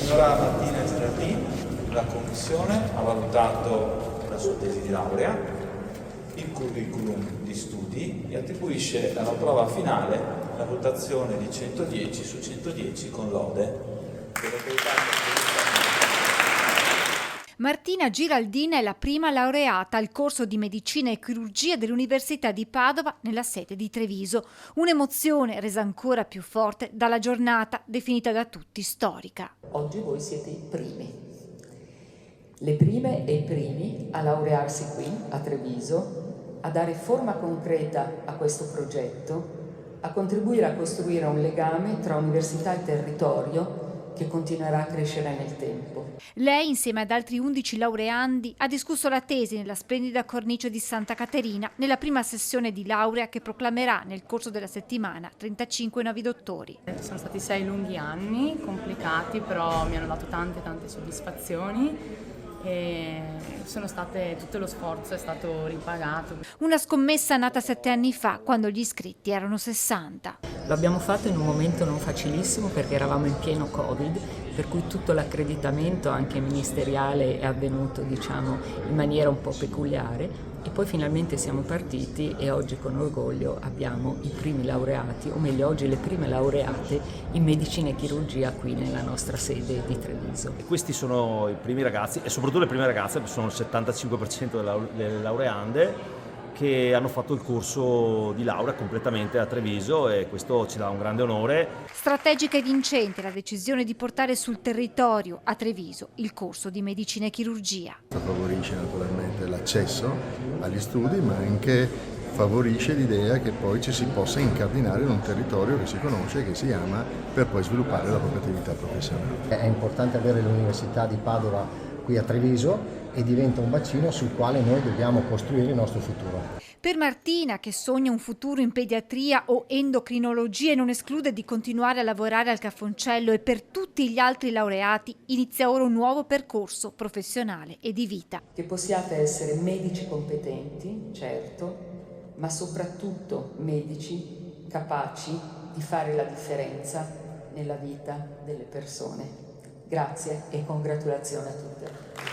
signora Martina Girardin, la commissione ha valutato la sua tesi di laurea, il curriculum di studi e attribuisce alla prova finale la votazione di 110 su 110 con lode. Martina Giraldina è la prima laureata al corso di medicina e chirurgia dell'Università di Padova nella sede di Treviso. Un'emozione resa ancora più forte dalla giornata definita da tutti storica. Oggi voi siete i primi, le prime e i primi a laurearsi qui a Treviso, a dare forma concreta a questo progetto, a contribuire a costruire un legame tra università e territorio che continuerà a crescere nel tempo. Lei, insieme ad altri 11 laureandi, ha discusso la tesi nella splendida cornice di Santa Caterina nella prima sessione di laurea che proclamerà nel corso della settimana 35 nuovi dottori. Sono stati 6 lunghi anni, complicati, però mi hanno dato tante soddisfazioni. E tutto lo sforzo è stato ripagato. Una scommessa nata 7 anni fa, quando gli iscritti erano 60. Lo abbiamo fatto in un momento non facilissimo perché eravamo in pieno Covid, per cui tutto l'accreditamento anche ministeriale è avvenuto, in maniera un po' peculiare. E poi finalmente siamo partiti e oggi con orgoglio abbiamo i primi laureati, o meglio oggi le prime laureate in medicina e chirurgia qui nella nostra sede di Treviso. E questi sono i primi ragazzi e soprattutto le prime ragazze, sono il 75% delle laureande che hanno fatto il corso di laurea completamente a Treviso e questo ci dà un grande onore. Strategica e vincente la decisione di portare sul territorio a Treviso il corso di medicina e chirurgia. Favorisce naturalmente l'accesso agli studi, ma anche favorisce l'idea che poi ci si possa incardinare in un territorio che si conosce, che si ama, per poi sviluppare la propria attività professionale. È importante avere l'Università di Padova qui a Treviso e diventa un bacino sul quale noi dobbiamo costruire il nostro futuro. Per Martina, che sogna un futuro in pediatria o endocrinologia e non esclude di continuare a lavorare al Cafoncello, e per tutti gli altri laureati inizia ora un nuovo percorso professionale e di vita. Che possiate essere medici competenti, certo, ma soprattutto medici capaci di fare la differenza nella vita delle persone. Grazie e congratulazioni a tutte.